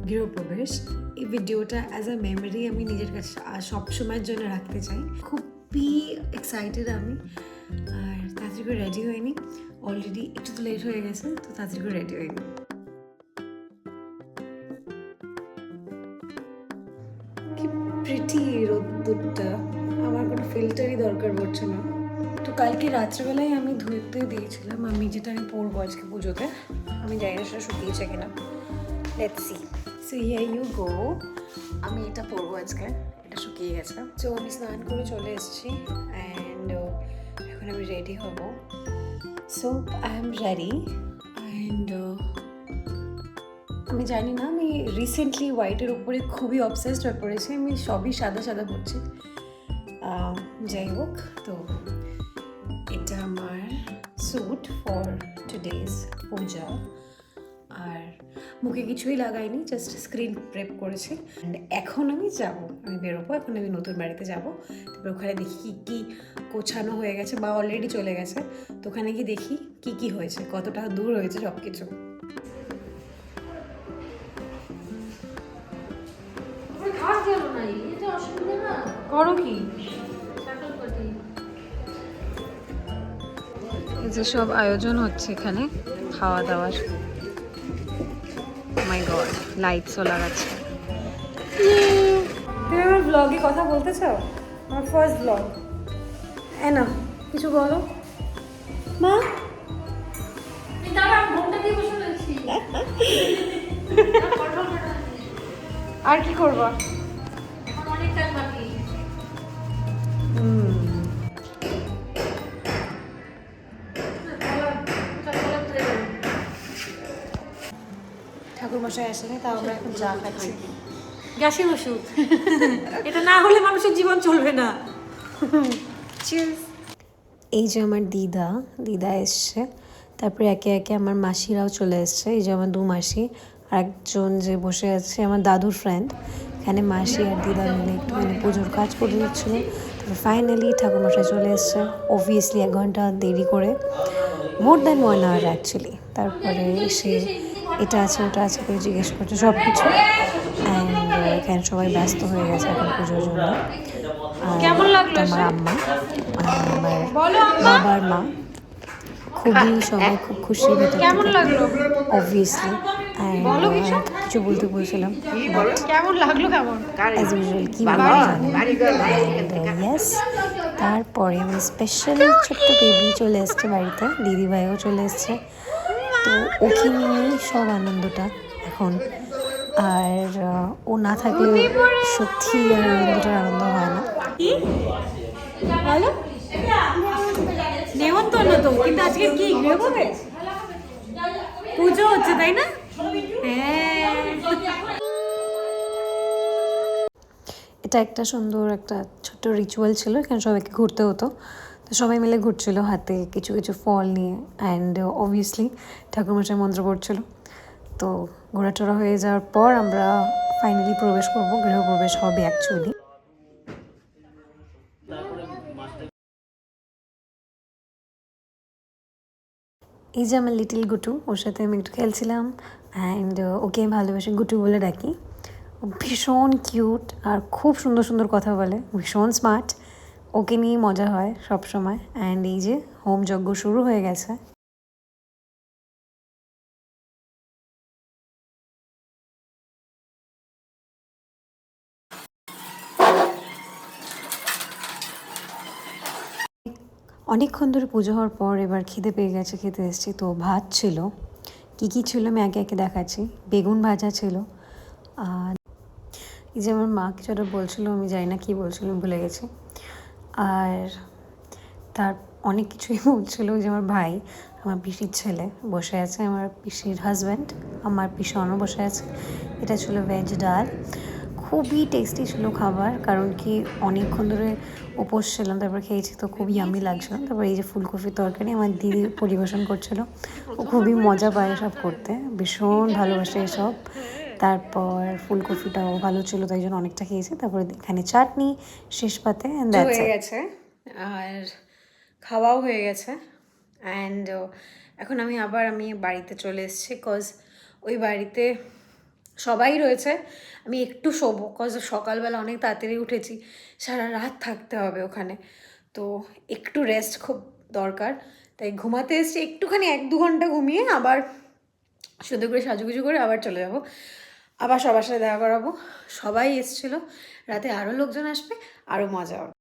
গৃহপ্রবেশ। এই ভিডিওটা as a memory আমি নিজের কাছে সবসময়ের জন্য রাখতে চাই। খুবই এক্সাইটেড আমি। আর তাড়াতাড়ি করে রেডি হয়নি, অলরেডি একটু তো লেট হয়ে গেছে, তো তাড়াতাড়ি করে রেডি হয়নি। কি প্রিটি রোদ্দুরটা, আমার কোনো ফিল্টারই দরকার পড়ছে না। তো কালকে রাত্রেবেলায় আমি ধুতে দিয়েছিলাম আমি যেটা আমি পরবো আজকে পুজোতে। আমি জানি না সেটা শুকিয়েছে কিনা, let's see. So here you go, আমি এটা পরবো আজকে, এটা শুকিয়ে গেছে। সো আমি স্নান করে চলে এসেছি অ্যান্ড এখন আমি রেডি হব। So I am ready and আমি জানি না, আমি রিসেন্টলি হোয়াইটের উপরে খুবই অবসেসড হয়ে পড়েছি। আমি সবই সাদা সাদা পরছি। যাই হোক, তো এটা আমার স্যুট ফর টুডেজ পূজা। আর মুখে কিছুই লাগাইনি, জাস্ট স্ক্রিন প্রেপ করেছি। অ্যান্ড এখন আমি বেরোবো, এখন আমি নতুন বাড়িতে যাব। তারপর ওখানে দেখি কী কী গোছানো হয়ে গেছে, বা অলরেডি চলে গেছে। তো ওখানে গিয়ে দেখি কী কী হয়েছে, কতটা দূর হয়েছে সব কিছু। করো কি এই যে সব আয়োজন হচ্ছে এখানে খাওয়া দাওয়ার। মাই গড, লাইটসও লাগাচ্ছে। তুমি আমার ব্লগে কথা বলতে চাও? আমার ফার্স্ট ব্লগ। না কিছু বলো মা। আর কি করবো? ঠাকুর মশাই আসেনি, তাও আমরা এখন চা খাচ্ছি। গ্যাসের ওষুধ, এটা না হলে মানুষের জীবন চলবে না। এই যে আমার দিদা এসছে, তারপরে একে একে আমার মাসিরাও চলে এসছে। এই যে আমার 2 মাসি, আর একজন যে বসে আছে আমার দাদুর ফ্রেন্ড। এখানে মাসি আর দিদা মিলে একটুখানি পুজোর কাজ করে দিচ্ছিল। তারপর ফাইনালি ঠাকুরমশাই চলে এসছে, অবভিয়াসলি 1 ঘন্টা দেরি করে, মোর দ্যান 1 hour অ্যাকচুয়ালি। তারপরে এসে এটা আছে ওটা আছে করে জিজ্ঞেস করছে সব কিছু। অ্যান্ড এখানে সবাই ব্যস্ত হয়ে গেছে এখন পুজোর জন্য। কেমন লাগলো আমার আম্মা, আমার বাবার মা, খুবই সবাই খুব খুশি ভেতর কেমন থেকে লাগলো? অবভিয়াসলি। কিছু বলতে বলছিলাম, কেমন লাগলো? কেমন অ্যাজ ইউজুয়াল কি বলবো জানি। ইয়েস, তারপরে আমার স্পেশাল ছোট্ট বেবি চলে এসছে বাড়িতে, দিদিভাইও চলে এসছে। তো ওকে নিয়েই সব আনন্দটা এখন। আর ও না থাকলে সত্যি আর আনন্দটার আনন্দ হয় না। বলো, নেমন্তন্ন তো, কিন্তু আজকে কি গৃহপ্রবেশ পুজো হচ্ছে, তাই না? হ্যাঁ, এটা একটা সুন্দর একটা ছোট্ট রিচুয়াল ছিল, এখানে সবাইকে ঘুরতে হতো। তো সবাই মিলে ঘুরছিল হাতে কিছু কিছু ফল নিয়ে, অ্যান্ড অবভিয়াসলি ঠাকুরমশাই মন্ত্র পড়ছিল। তো ঘোরাটোরা হয়ে যাওয়ার পর আমরা ফাইনালি প্রবেশ করব, গৃহপ্রবেশ হবে অ্যাকচুয়ালি। এই যে আমার লিটিল গুটু, ওর সাথে আমি একটু খেলছিলাম। অ্যান্ড ওকে আমি ভালোবেসে গুটু বলে ডাকি। ও ভীষণ কিউট আর খুব সুন্দর সুন্দর কথা বলে, ভীষণ স্মার্ট। ওকে নিয়ে মজা হয় সব সময়। অ্যান্ড এই যে হোম যজ্ঞ শুরু হয়ে গেছে। অনেকক্ষণ ধরে পুজো হওয়ার পর এবার খিদে পেয়ে গেছে, খেতে এসেছি। তো ভাত ছিল, কী কী ছিল আমি একে একে দেখাচ্ছি। বেগুন ভাজা ছিল, আর এই যে আমার মা কিছু একটা বলছিল, আমি জানি না কী বলছিল, আমি ভুলে গেছি। আর তার অনেক কিছুই বলছিল। যে আমার ভাই, আমার পিসির ছেলে বসে আছে, আমার পিসির হাজব্যান্ড, আমার পিসনও বসে আছে। এটা ছিল ভেজ ডাল, খুবই টেস্টি ছিল খাবার। কারণ কি অনেকক্ষণ ধরে উপোস ছিলাম, তারপর খেয়েছি, তো খুব ইয়ামি লাগছিল। তারপর এই যে ফুলকপির তরকারি আমার দিদি পরিবেশন করছিল। ও খুবই মজা পায় এসব করতে, ভীষণ ভালোবাসে এসব। তারপর ফুলকপিটাও ভালো ছিল, তাই জন্য অনেকটা খেয়েছি। তারপরে এখানে চাটনি শেষ পাতে হয়ে গেছে, আর খাওয়াও হয়ে গেছে। অ্যান্ড এখন আমি বাড়িতে চলে এসেছি, কজ ওই বাড়িতে সবাই রয়েছে, আমি একটু শোবো, কজ সকালবেলা অনেক তাড়াতাড়ি উঠেছি, সারা রাত থাকতে হবে ওখানে, তো একটু রেস্ট খুব দরকার, তাই ঘুমাতে এসেছি, একটুখানি 1-2 ঘন্টা ঘুমিয়ে আবার সুন্দর করে সাজুগুজু করে আবার চলে যাব, আবার সবার সাথে দেখা করাবো। সবাই এসেছিলো, রাতে আরও লোকজন আসবে, আরও মজা হবে।